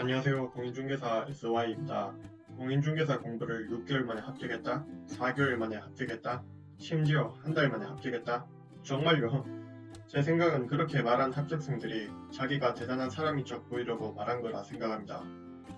안녕하세요. 공인중개사 SY입니다. 공인중개사 공부를 6개월 만에 합격했다? 4개월 만에 합격했다? 심지어 한 달 만에 합격했다? 정말요? 제 생각은 그렇게 말한 합격생들이 자기가 대단한 사람인 척 보이려고 말한 거라 생각합니다.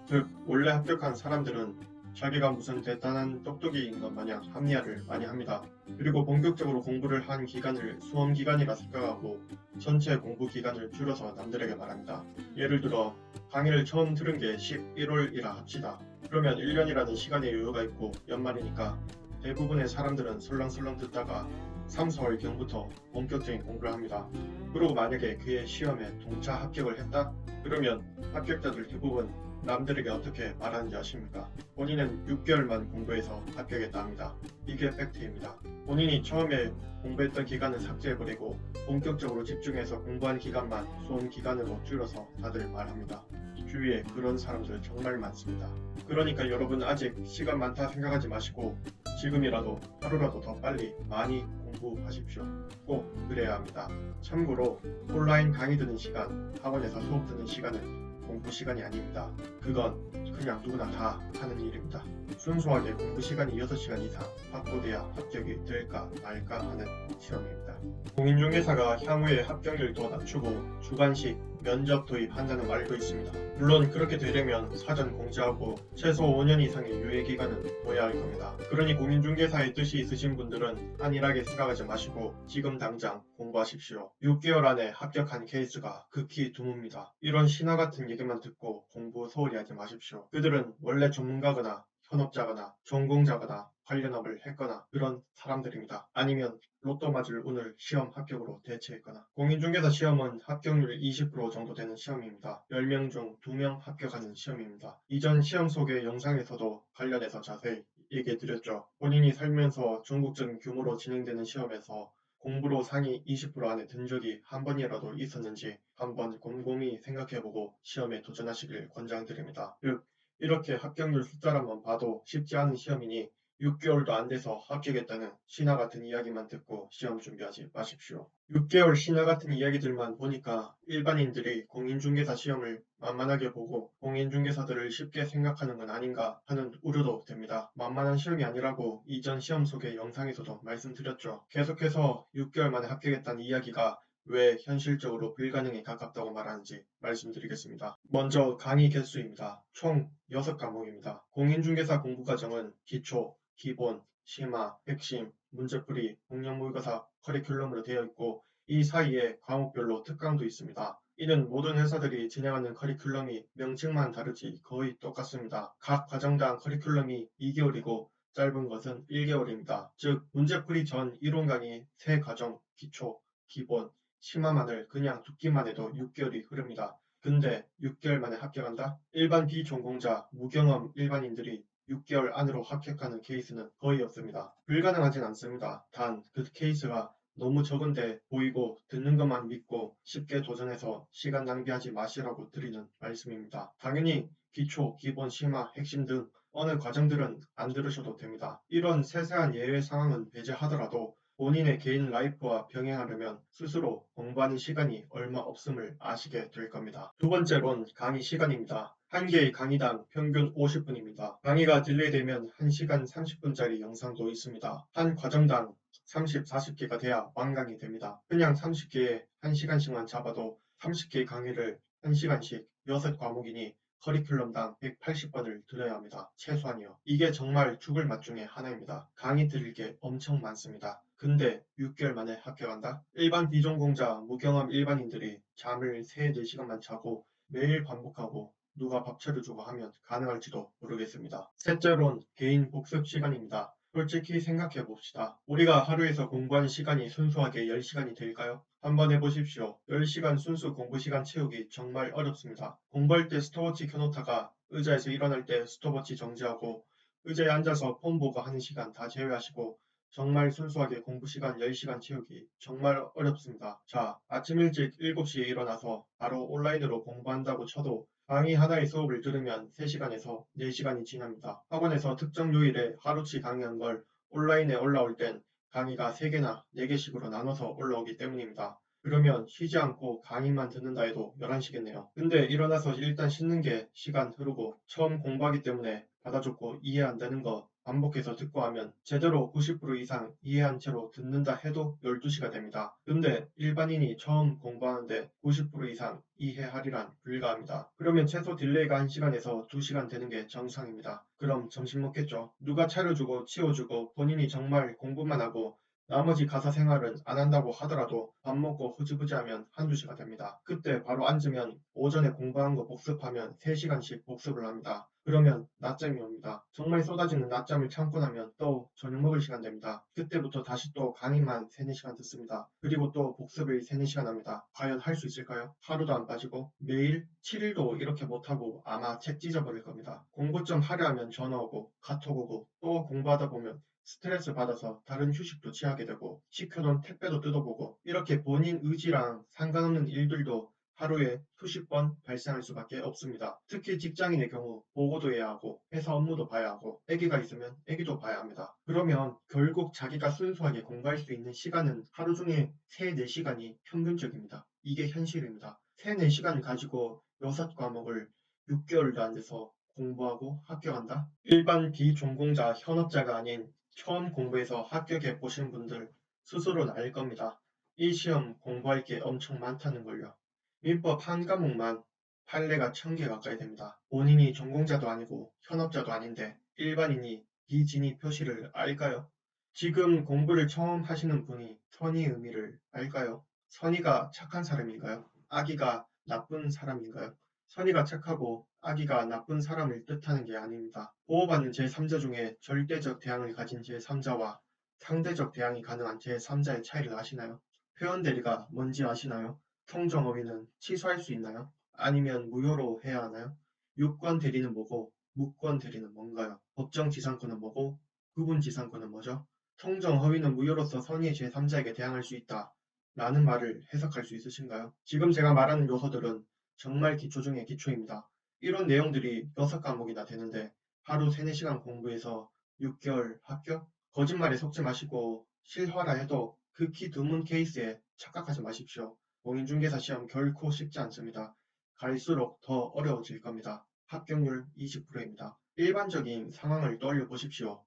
즉, 원래 합격한 사람들은 자기가 무슨 대단한 똑똑이인 것 마냥 합리화를 많이 합니다. 그리고 본격적으로 공부를 한 기간을 수험 기간이라 생각하고 전체 공부 기간을 줄여서 남들에게 말합니다. 예를 들어 강의를 처음 들은 게 11월이라 합시다. 그러면 1년이라는 시간의 여유가 있고 연말이니까 대부분의 사람들은 설렁설렁 듣다가 3, 4월경부터 본격적인 공부를 합니다. 그리고 만약에 그의 시험에 동차 합격을 했다? 그러면 합격자들 대부분 남들에게 어떻게 말하는지 아십니까? 본인은 6개월만 공부해서 합격했다 합니다. 이게 팩트입니다. 본인이 처음에 공부했던 기간은 삭제해버리고 본격적으로 집중해서 공부한 기간만 수험 기간으로 줄여서 다들 말합니다. 주위에 그런 사람들 정말 많습니다. 그러니까 여러분 아직 시간 많다 생각하지 마시고 지금이라도 하루라도 더 빨리 많이 공부하십시오. 꼭 그래야 합니다. 참고로 온라인 강의 듣는 시간, 학원에서 수업 듣는 시간은 공부 시간이 아닙니다. 그건 그냥 누구나 다 하는 일입니다. 순수하게 공부 시간이 6시간 이상 확보돼야 합격이 될까 말까 하는 시험입니다. 공인중개사가 향후에 합격률 더 낮추고 주관식 면접 도입한다는 말도 있습니다. 물론 그렇게 되려면 사전 공지하고 최소 5년 이상의 유예기간은 둬야 할 겁니다. 그러니 공인중개사의 뜻이 있으신 분들은 안일하게 생각하지 마시고 지금 당장 공부하십시오. 6개월 안에 합격한 케이스가 극히 드뭅니다. 이런 신화 같은 얘기만 듣고 공부 소홀히 하지 마십시오. 그들은 원래 전문가거나 현업자거나 전공자거나 관련업을 했거나 그런 사람들입니다. 아니면 로또 맞을 운을 시험 합격으로 대체했거나. 공인중개사 시험은 합격률 20% 정도 되는 시험입니다. 10명 중 2명 합격하는 시험입니다. 이전 시험 속의 영상에서도 관련해서 자세히 얘기해드렸죠. 본인이 살면서 전국적인 규모로 진행되는 시험에서 공부로 상위 20% 안에 든 적이 한 번이라도 있었는지 한번 곰곰이 생각해보고 시험에 도전하시길 권장드립니다. 즉, 이렇게 합격률 숫자로만 봐도 쉽지 않은 시험이니 6개월도 안 돼서 합격했다는 신화 같은 이야기만 듣고 시험 준비하지 마십시오. 6개월 신화 같은 이야기들만 보니까 일반인들이 공인중개사 시험을 만만하게 보고 공인중개사들을 쉽게 생각하는 건 아닌가 하는 우려도 됩니다. 만만한 시험이 아니라고 이전 시험 속의 영상에서도 말씀드렸죠. 계속해서 6개월 만에 합격했다는 이야기가 왜 현실적으로 불가능에 가깝다고 말하는지 말씀드리겠습니다. 먼저 강의 개수입니다. 총 6과목입니다. 공인중개사 공부과정은 기초, 기본, 심화, 핵심, 문제풀이, 공략 모의고사, 커리큘럼으로 되어 있고 이 사이에 과목별로 특강도 있습니다. 이는 모든 회사들이 진행하는 커리큘럼이 명칭만 다르지 거의 똑같습니다. 각 과정당 커리큘럼이 2개월이고 짧은 것은 1개월입니다. 즉 문제풀이 전 이론 강의 3과정, 기초, 기본, 심화만을 그냥 듣기만 해도 6개월이 흐릅니다. 근데 6개월 만에 합격한다? 일반 비전공자, 무경험 일반인들이 6개월 안으로 합격하는 케이스는 거의 없습니다. 불가능하진 않습니다. 단 그 케이스가 너무 적은데 보이고 듣는 것만 믿고 쉽게 도전해서 시간 낭비하지 마시라고 드리는 말씀입니다. 당연히 기초, 기본, 심화, 핵심 등 어느 과정들은 안 들으셔도 됩니다. 이런 세세한 예외 상황은 배제하더라도 본인의 개인 라이프와 병행하려면 스스로 공부하는 시간이 얼마 없음을 아시게 될 겁니다. 두 번째론 강의 시간입니다. 한 개의 강의당 평균 50분입니다. 강의가 딜레이되면 1시간 30분짜리 영상도 있습니다. 한 과정당 30, 40개가 돼야 완강이 됩니다. 그냥 30개에 1시간씩만 잡아도 30개의 강의를 1시간씩 6과목이니 커리큘럼당 180번을 들어야 합니다. 최소한이요. 이게 정말 죽을 맛 중에 하나입니다. 강의 들을 게 엄청 많습니다. 근데 6개월 만에 합격한다? 일반 비전공자, 무경험 일반인들이 잠을 3, 4시간만 자고 매일 반복하고 누가 밥 차려주고 하면 가능할지도 모르겠습니다. 셋째론 개인 복습 시간입니다. 솔직히 생각해 봅시다. 우리가 하루에서 공부하는 시간이 순수하게 10시간이 될까요? 한번 해보십시오. 10시간 순수 공부 시간 채우기 정말 어렵습니다. 공부할 때 스톱워치 켜놓다가 의자에서 일어날 때 스톱워치 정지하고 의자에 앉아서 폰 보고 하는 시간 다 제외하시고 정말 순수하게 공부 시간 10시간 채우기 정말 어렵습니다. 자, 아침 일찍 7시에 일어나서 바로 온라인으로 공부한다고 쳐도 강의 하나의 수업을 들으면 3시간에서 4시간이 지납니다. 학원에서 특정 요일에 하루치 강의한 걸 온라인에 올라올 땐 강의가 3개나 4개씩으로 나눠서 올라오기 때문입니다. 그러면 쉬지 않고 강의만 듣는다 해도 11시겠네요. 근데 일어나서 일단 씻는 게 시간 흐르고 처음 공부하기 때문에 받아줬고 이해 안 되는 거 반복해서 듣고 하면 제대로 90% 이상 이해한 채로 듣는다 해도 12시가 됩니다. 근데 일반인이 처음 공부하는데 90% 이상 이해하리란 불가합니다. 그러면 최소 딜레이가 1시간에서 2시간 되는 게 정상입니다. 그럼 점심 먹겠죠. 누가 차려주고 치워주고 본인이 정말 공부만 하고 나머지 가사 생활은 안 한다고 하더라도 밥 먹고 흐지부지하면 한두 시가 됩니다. 그때 바로 앉으면 오전에 공부한 거 복습하면 3시간씩 복습을 합니다. 그러면 낮잠이 옵니다. 정말 쏟아지는 낮잠을 참고 나면 또 저녁 먹을 시간 됩니다. 그때부터 다시 또 강의만 3, 4시간 듣습니다. 그리고 또 복습을 3, 4시간 합니다. 과연 할 수 있을까요? 하루도 안 빠지고 매일 7일도 이렇게 못하고 아마 책 찢어버릴 겁니다. 공부 좀 하려 하면 전화 오고 카톡 오고 또 공부하다 보면 스트레스 받아서 다른 휴식도 취하게 되고 시켜놓은 택배도 뜯어보고 이렇게 본인 의지랑 상관없는 일들도 하루에 수십 번 발생할 수밖에 없습니다. 특히 직장인의 경우 보고도 해야 하고 회사 업무도 봐야 하고 아기가 있으면 아기도 봐야 합니다. 그러면 결국 자기가 순수하게 공부할 수 있는 시간은 하루 중에 3, 4시간이 평균적입니다. 이게 현실입니다. 3, 4시간 가지고 6과목을 6개월도 안 돼서 공부하고 합격한다? 일반 비전공자 현업자가 아닌 처음 공부해서 합격해 보신 분들 스스로는 알 겁니다. 이 시험 공부할 게 엄청 많다는 걸요. 민법 한 과목만 판례가 1000개 가까이 됩니다. 본인이 전공자도 아니고 현업자도 아닌데 일반인이 비진입 표시를 알까요? 지금 공부를 처음 하시는 분이 선의의 의미를 알까요? 선의가 착한 사람인가요? 악의가 나쁜 사람인가요? 선의가 착하고 악의가 나쁜 사람을 뜻하는 게 아닙니다. 보호받는 제3자 중에 절대적 대항을 가진 제3자와 상대적 대항이 가능한 제3자의 차이를 아시나요? 표현 대리가 뭔지 아시나요? 통정어휘는 취소할 수 있나요? 아니면 무효로 해야 하나요? 유권 대리는 뭐고 무권 대리는 뭔가요? 법정 지상권은 뭐고 구분 지상권은 뭐죠? 통정 허위는 무효로서 선의의 제3자에게 대항할 수 있다. 라는 말을 해석할 수 있으신가요? 지금 제가 말하는 요소들은 정말 기초 중의 기초입니다. 이런 내용들이 6과목이나 되는데 하루 3, 4시간 공부해서 6개월 합격? 거짓말에 속지 마시고 실화라 해도 극히 드문 케이스에 착각하지 마십시오. 공인중개사 시험 결코 쉽지 않습니다. 갈수록 더 어려워질 겁니다. 합격률 20%입니다. 일반적인 상황을 떠올려 보십시오.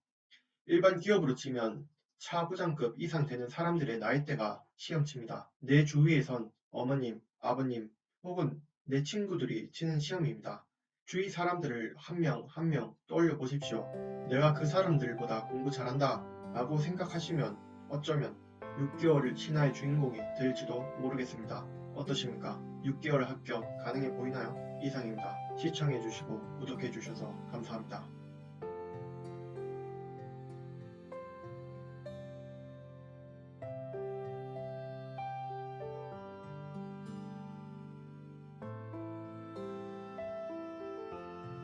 일반 기업으로 치면 차부장급 이상 되는 사람들의 나이대가 시험칩니다. 내 주위에선 어머님, 아버님 혹은 내 친구들이 치는 시험입니다. 주위 사람들을 한 명 한 명 떠올려 보십시오. 내가 그 사람들보다 공부 잘한다 라고 생각하시면 어쩌면 6개월을 신화의 주인공이 될지도 모르겠습니다. 어떠십니까? 6개월 합격 가능해 보이나요? 이상입니다. 시청해주시고 구독해주셔서 감사합니다.